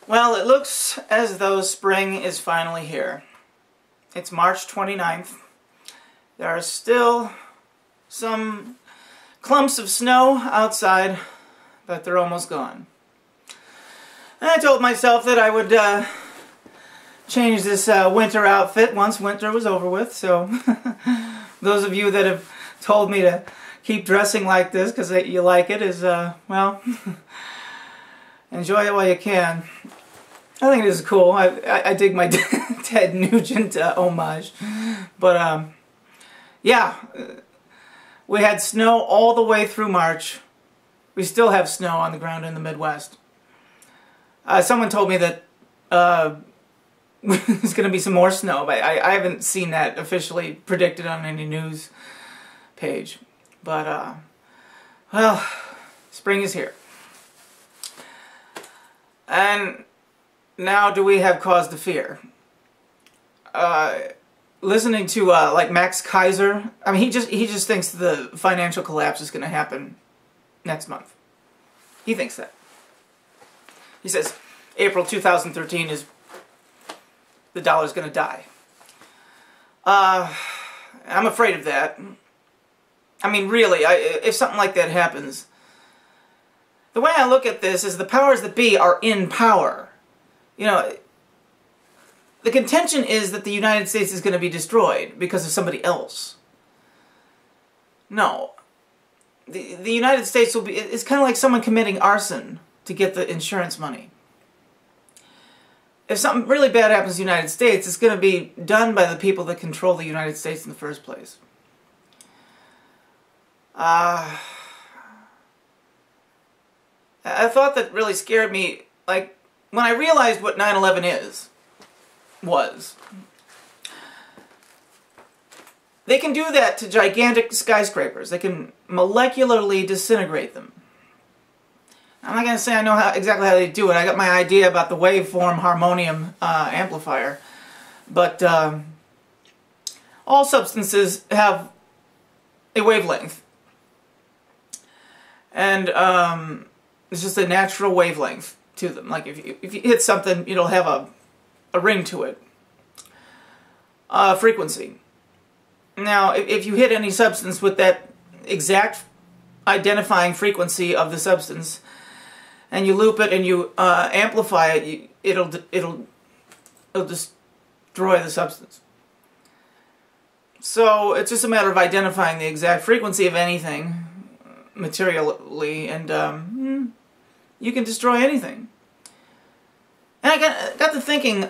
Well, it looks as though spring is finally here. It's March 29th. There are still some clumps of snow outside, but they're almost gone. And I told myself that I would change this winter outfit once winter was over with, so those of you that have told me to keep dressing like this because you like it is, well, enjoy it while you can. I think it is cool. I dig my Ted Nugent homage. But, yeah, we had snow all the way through March. We still have snow on the ground in the Midwest. Someone told me that there's going to be some more snow, but I haven't seen that officially predicted on any news page. But, well, spring is here. And now do we have cause to fear? Listening to like Max Keiser, I mean he just thinks the financial collapse is going to happen next month. He thinks that. He says April 2013 is the dollar's going to die. I'm afraid of that. I mean really, if something like that happens, the way I look at this is the powers that be are in power. You know, the contention is that the United States is going to be destroyed because of somebody else. No. The United States will be, it's kind of like someone committing arson to get the insurance money. If something really bad happens to the United States, it's going to be done by the people that control the United States in the first place. I thought that really scared me, like, when I realized what 9/11 was, they can do that to gigantic skyscrapers. They can molecularly disintegrate them. I'm not going to say I know exactly how they do it. I got my idea about the waveform harmonium amplifier. But all substances have a wavelength. And it's just a natural wavelength to them. Like if you hit something, it'll have a ring to it. Frequency. Now, if you hit any substance with that exact identifying frequency of the substance, and you loop it and you amplify it, it'll destroy the substance. So it's just a matter of identifying the exact frequency of anything materially, and you can destroy anything. And I got to thinking,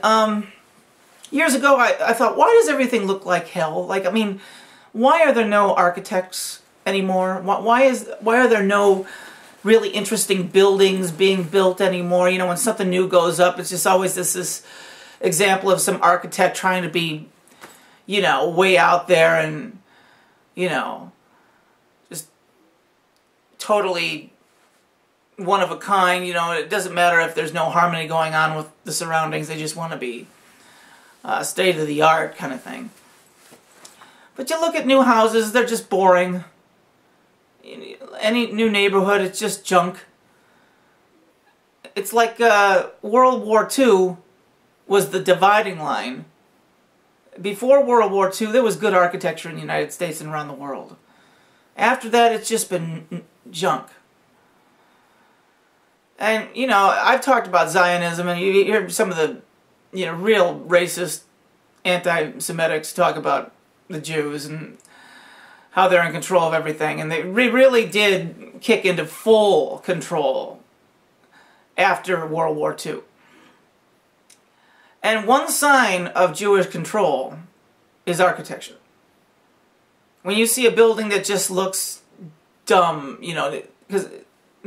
years ago I thought, why does everything look like hell? Like, I mean, why are there no architects anymore? Why are there no really interesting buildings being built anymore? You know, when something new goes up, it's just always this example of some architect trying to be, you know, way out there and, you know, just totally one of a kind. You know, it doesn't matter if there's no harmony going on with the surroundings. They just want to be state of the art kind of thing. But you look at new houses, they're just boring. Any new neighborhood, it's just junk. It's like World War II was the dividing line. Before World War II, there was good architecture in the United States and around the world. After that, it's just been junk. And, you know, I've talked about Zionism, and you hear some of the, you know, real racist anti-Semitics talk about the Jews and how they're in control of everything. And they really did kick into full control after World War II. And one sign of Jewish control is architecture. When you see a building that just looks dumb, you know, because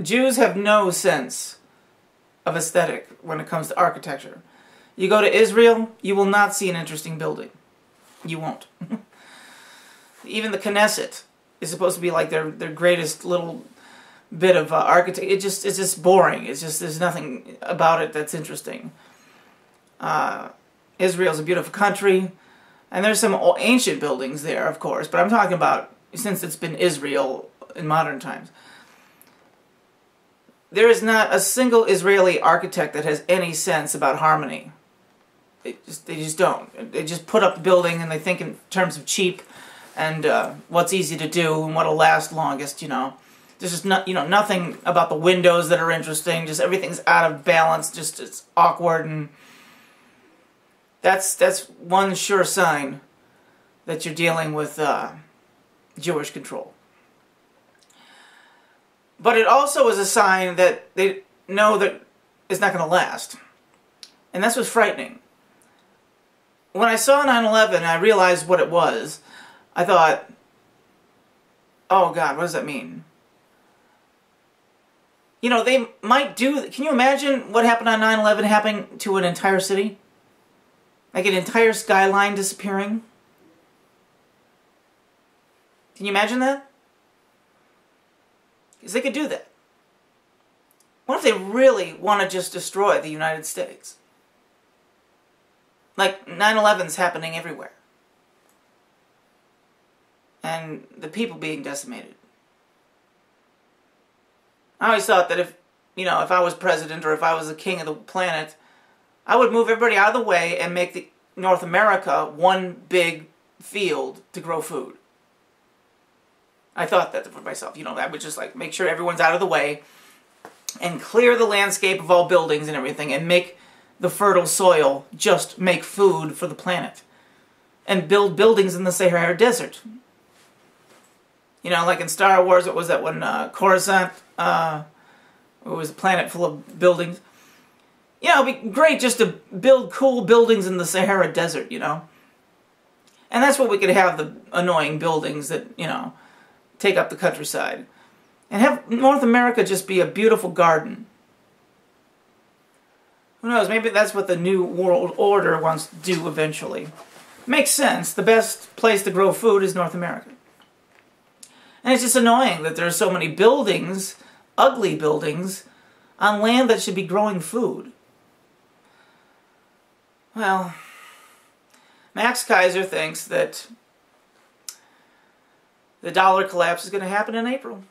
Jews have no sense of aesthetic when it comes to architecture. You go to Israel, you will not see an interesting building. You won't. Even the Knesset is supposed to be like their greatest little bit of architecture. It's just boring. It's just, there's nothing about it that's interesting. Israel's a beautiful country, and there's some ancient buildings there, of course, but I'm talking about since it's been Israel in modern times. there is not a single Israeli architect that has any sense about harmony. They just don't. They just put up the building and they think in terms of cheap and what's easy to do and what'll last longest, you know. There's just not, you know, nothing about the windows that are interesting. Just everything's out of balance. Just it's awkward, and that's one sure sign that you're dealing with Jewish control. But it also is a sign that they know that it's not going to last. And that's what's frightening. When I saw 9/11, I realized what it was. I thought, oh God, what does that mean? You know, they might do... Can you imagine what happened on 9/11 happening to an entire city? Like an entire skyline disappearing? Can you imagine that? Because they could do that. What if they really want to just destroy the United States? Like, 9/11's happening everywhere. And the people being decimated. I always thought that if, you know, if I was president or if I was the king of the planet, I would move everybody out of the way and make North America one big field to grow food. I thought that for myself, you know, I would just like make sure everyone's out of the way and clear the landscape of all buildings and everything and make the fertile soil just make food for the planet. And build buildings in the Sahara Desert. You know, like in Star Wars, what was that one, Coruscant, it was a planet full of buildings. You know, it'd be great just to build cool buildings in the Sahara Desert, you know. And that's what we could have, the annoying buildings that, you know, take up the countryside. And have North America just be a beautiful garden. Who knows, maybe that's what the New World Order wants to do eventually. Makes sense. The best place to grow food is North America. And it's just annoying that there are so many buildings, ugly buildings, on land that should be growing food. Well, Max Keiser thinks that the dollar collapse is going to happen in April.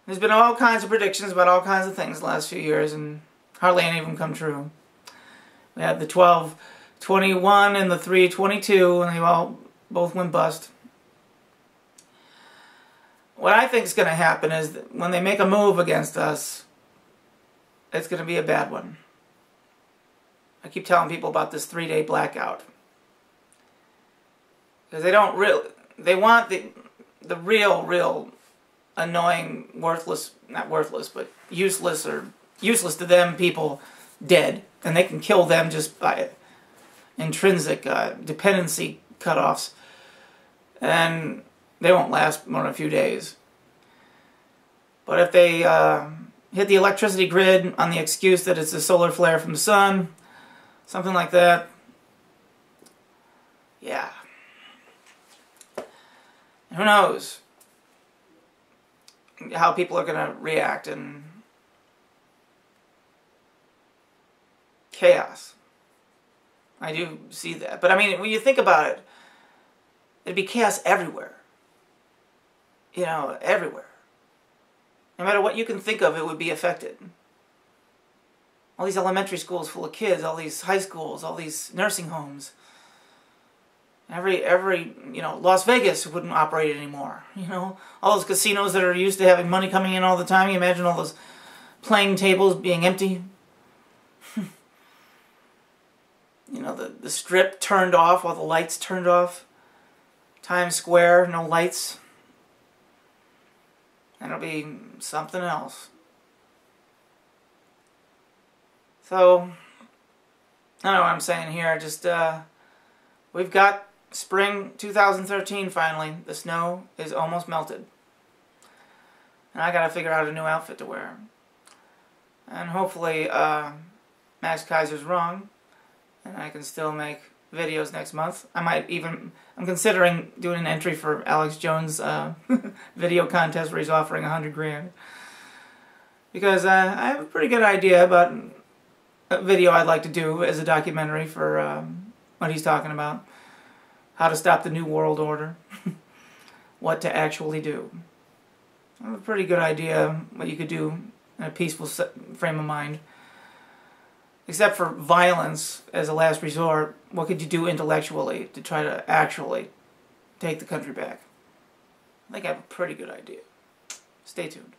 There's been all kinds of predictions about all kinds of things the last few years, and hardly any of them come true. We had the 12.21 and the 3.22, and they all both went bust. What I think is going to happen is that when they make a move against us, it's going to be a bad one. I keep telling people about this 3-day blackout. Because they don't really... They want the real annoying, worthless... Not worthless, but useless or... Useless to them people dead. And they can kill them just by intrinsic dependency cutoffs. And... they won't last more than a few days. But if they hit the electricity grid on the excuse that it's a solar flare from the sun, something like that, yeah. Who knows how people are going to react, and chaos. I do see that. But I mean, when you think about it, it'd be chaos everywhere. You know, everywhere. No matter what you can think of, it would be affected. All these elementary schools full of kids, all these high schools, all these nursing homes. Every you know, Las Vegas wouldn't operate anymore. You know, all those casinos that are used to having money coming in all the time. You imagine all those playing tables being empty. You know, the strip turned off, all the lights turned off. Times Square, no lights. And it'll be something else. So, I don't know what I'm saying here. Just, we've got spring 2013 finally. The snow is almost melted. And I gotta figure out a new outfit to wear. And hopefully, Max Keiser's wrong. And I can still make videos next month. I'm considering doing an entry for Alex Jones' video contest where he's offering 100 grand. Because I have a pretty good idea about a video I'd like to do as a documentary for what he's talking about. How to stop the New World Order. What to actually do. I have a pretty good idea what you could do in a peaceful frame of mind. Except for violence as a last resort, what could you do intellectually to try to actually take the country back? I think I have a pretty good idea. Stay tuned.